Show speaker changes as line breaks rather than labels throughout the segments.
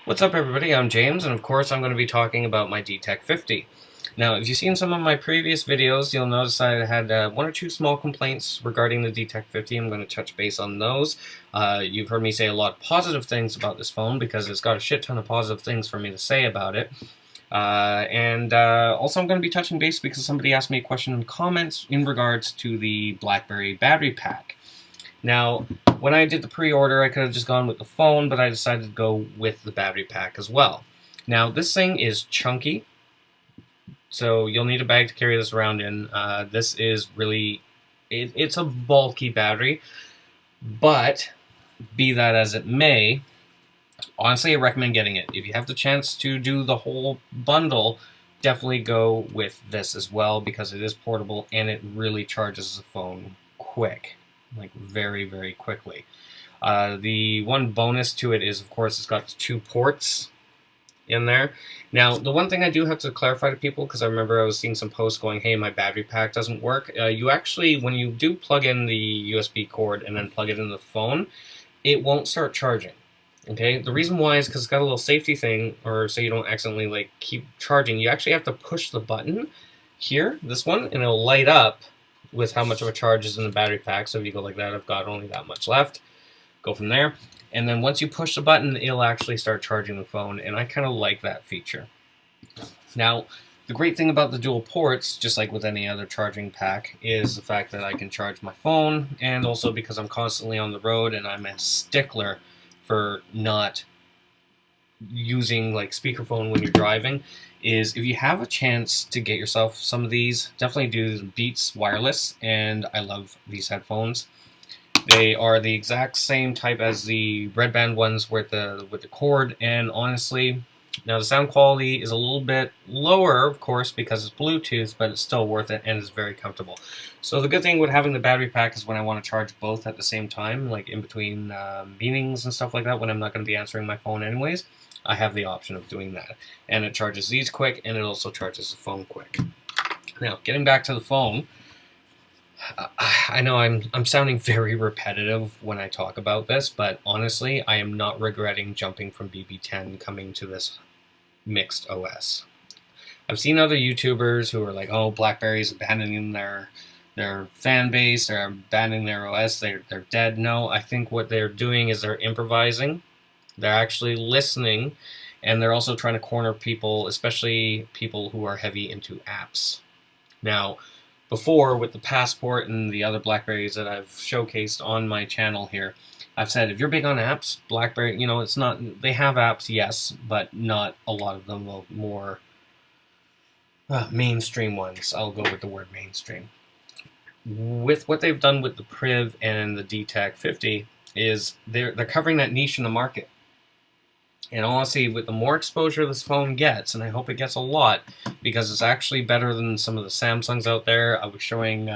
What's up, everybody? I'm James, and of course I'm going to be talking about my DTEK50. Now, if you've seen some of my previous videos, you'll notice I had one or two small complaints regarding the DTEK50. I'm going to touch base on those. You've heard me say a lot of positive things about this phone because it's got a shit ton of positive things for me to say about it. Also I'm going to be touching base because somebody asked me a question in the comments in regards to the Blackberry battery pack. Now, when I did the pre-order, I could have just gone with the phone, but I decided to go with the battery pack as well. Now, this thing is chunky, so you'll need a bag to carry this around in. This is really, it's a bulky battery, but be that as it may, honestly, I recommend getting it. If you have the chance to do the whole bundle, definitely go with this as well because it is portable and it really charges the phone quick. Like very, very quickly. The one bonus to it is, of course, it's got 2 ports in there. Now, the one thing I do have to clarify to people, because I remember I was seeing some posts going, hey, my battery pack doesn't work. You actually, when you do plug in the USB cord and then plug it in the phone, it won't start charging. Okay, the reason why is because it's got a little safety thing, or so you don't accidentally like keep charging. You actually have to push the button here, this one, and it'll light up with how much of a charge is in the battery pack. So if you go like that, I've got only that much left. Go from there. And then once you push the button, it'll actually start charging the phone. And I kind of like that feature. Now, the great thing about the dual ports, just like with any other charging pack, is the fact that I can charge my phone. And also because I'm constantly on the road and I'm a stickler for not using like speakerphone when you're driving, is if you have a chance to get yourself some of these, definitely do Beats wireless, and I love these headphones. They are the exact same type as the Red Band ones with the cord, and honestly, now the sound quality is a little bit lower, of course, because it's Bluetooth, but it's still worth it and is very comfortable. So the good thing with having the battery pack is when I want to charge both at the same time, like in between meetings and stuff like that, when I'm not going to be answering my phone anyways, I have the option of doing that. And it charges these quick, and it also charges the phone quick. Now, getting back to the phone, I know I'm sounding very repetitive when I talk about this, but honestly, I am not regretting jumping from BB10 coming to this mixed OS. I've seen other YouTubers who are like, oh, BlackBerry's abandoning their fan base, they're abandoning their OS, they're dead. No, I think what they're doing is they're improvising. They're actually listening, and they're also trying to corner people, especially people who are heavy into apps. Now, before, with the Passport and the other Blackberries that I've showcased on my channel here, I've said if you're big on apps, Blackberry, you know, it's not, they have apps, yes, but not a lot of them, more mainstream ones. I'll go with the word mainstream. With what they've done with the Priv and the DTEK50, is they're covering that niche in the market. And honestly, with the more exposure this phone gets, and I hope it gets a lot, because it's actually better than some of the Samsungs out there. I was showing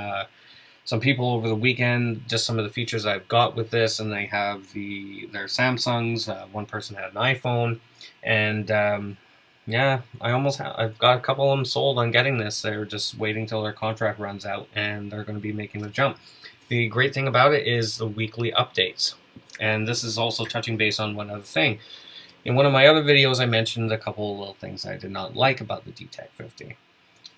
some people over the weekend just some of the features I've got with this, and they have their Samsungs. One person had an iPhone, and yeah, I've got a couple of them sold on getting this. They're just waiting till their contract runs out, and they're going to be making the jump. The great thing about it is the weekly updates, and this is also touching base on one other thing. In one of my other videos, I mentioned a couple of little things I did not like about the DTEK50.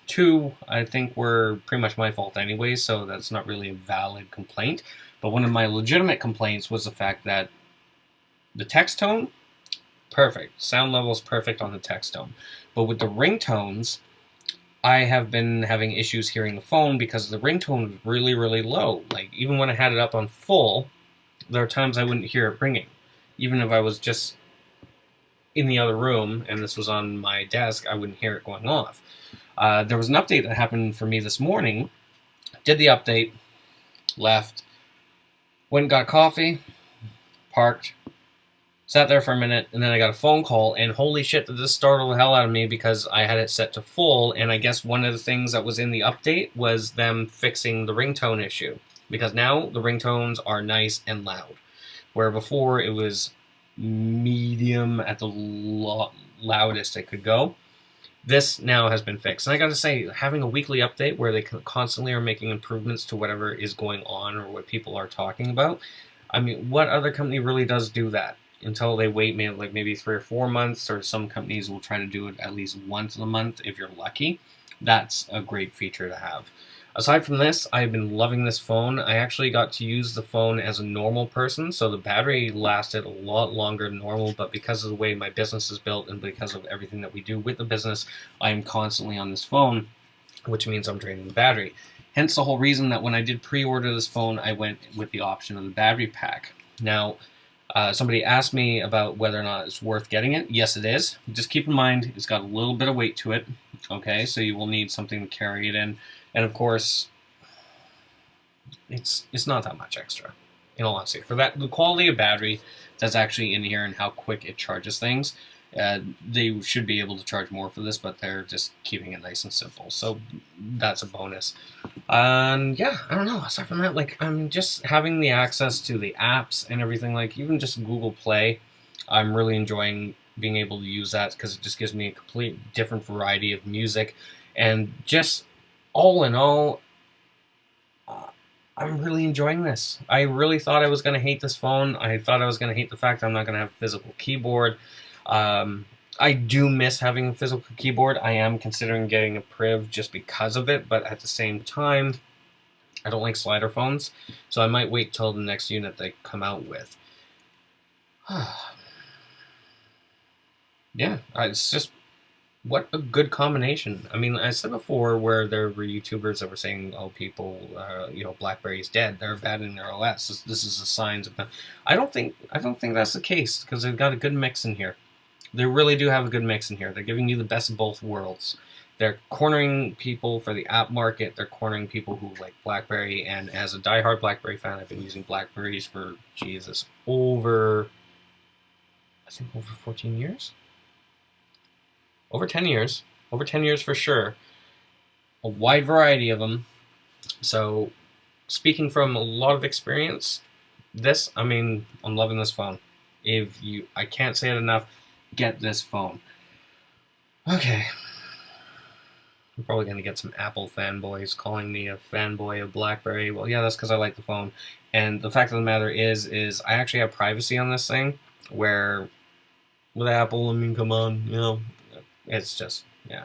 2, I think, were pretty much my fault anyway, so that's not really a valid complaint. But one of my legitimate complaints was the fact that the text tone, perfect. Sound level is perfect on the text tone. But with the ringtones, I have been having issues hearing the phone because the ringtone was really, really low. Like, even when I had it up on full, there are times I wouldn't hear it ringing. Even if I was just in the other room and this was on my desk, I wouldn't hear it going off. There was an update that happened for me this morning. Did the update, left, went and got coffee, parked, sat there for a minute, and then I got a phone call, and holy shit, did this startle the hell out of me because I had it set to full, and I guess one of the things that was in the update was them fixing the ringtone issue, because now the ringtones are nice and loud, where before it was medium at the loudest it could go. This now has been fixed. And I gotta say, having a weekly update where they constantly are making improvements to whatever is going on or what people are talking about, I mean, what other company really does do that? until they wait maybe 3 or 4 months, or some companies will try to do it at least once a month if you're lucky. That's a great feature to have. Aside from this, I've been loving this phone. I actually got to use the phone as a normal person, so the battery lasted a lot longer than normal, but because of the way my business is built and because of everything that we do with the business, I am constantly on this phone, which means I'm draining the battery. Hence the whole reason that when I did pre-order this phone, I went with the option of the battery pack. Now, somebody asked me about whether or not it's worth getting it. Yes, it is. Just keep in mind, it's got a little bit of weight to it, okay? So you will need something to carry it in. And of course, it's not that much extra, in all honesty. For that, the quality of battery that's actually in here and how quick it charges things, they should be able to charge more for this, but they're just keeping it nice and simple. So that's a bonus. And yeah, I don't know. Aside from that, like, I'm just having the access to the apps and everything, like even just Google Play. I'm really enjoying being able to use that because it just gives me a complete different variety of music. And just all in all, I'm really enjoying this. I really thought I was going to hate this phone. I thought I was going to hate the fact that I'm not going to have a physical keyboard. I do miss having a physical keyboard. I am considering getting a Priv just because of it, but at the same time, I don't like slider phones, so I might wait till the next unit they come out with. Yeah, it's just, what a good combination. I mean, I said before where there were YouTubers that were saying, oh, people, BlackBerry's dead. They're abandoning their OS. This is a sign of them. I don't think that's the case, because they've got a good mix in here. They really do have a good mix in here. They're giving you the best of both worlds. They're cornering people for the app market. They're cornering people who like BlackBerry. And as a diehard BlackBerry fan, I've been using BlackBerries for, Jesus, over 14 years? Over 10 years. Over 10 years for sure. A wide variety of them. So, speaking from a lot of experience, I'm loving this phone. I can't say it enough, get this phone. Okay. I'm probably going to get some Apple fanboys calling me a fanboy of BlackBerry. Well, yeah, that's because I like the phone. And the fact of the matter is I actually have privacy on this thing, where with Apple, come on, it's just, yeah.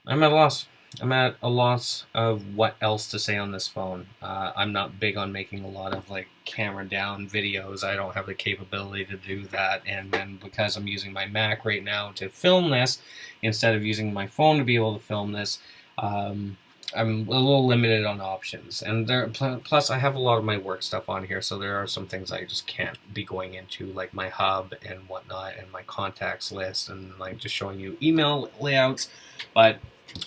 I'm at a loss. I'm at a loss of what else to say on this phone. I'm not big on making a lot of camera down videos. I don't have the capability to do that. And then because I'm using my Mac right now to film this, instead of using my phone to be able to film this, I'm a little limited on options. And plus I have a lot of my work stuff on here, so there are some things I just can't be going into, like my hub and whatnot, and my contacts list, and just showing you email layouts. But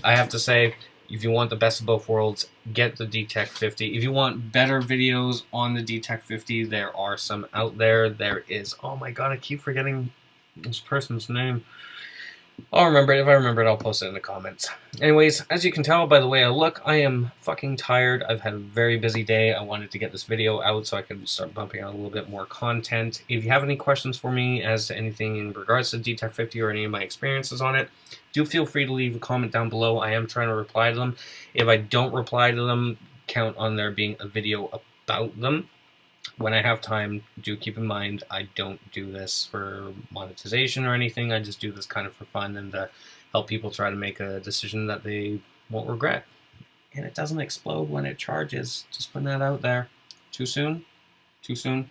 I have to say, if you want the best of both worlds, get the DTEK50. If you want better videos on the DTEK50, there are some out there. There is, oh my god, I keep forgetting this person's name. I'll remember it. If I remember it, I'll post it in the comments. Anyways, as you can tell by the way I look, I am fucking tired. I've had a very busy day. I wanted to get this video out so I could start bumping out a little bit more content. If you have any questions for me as to anything in regards to DTEK50 or any of my experiences on it, do feel free to leave a comment down below. I am trying to reply to them. If I don't reply to them, count on there being a video about them. When I have time, do keep in mind I don't do this for monetization or anything. I just do this kind of for fun and to help people try to make a decision that they won't regret. And it doesn't explode when it charges. Just putting that out there. Too soon? Too soon?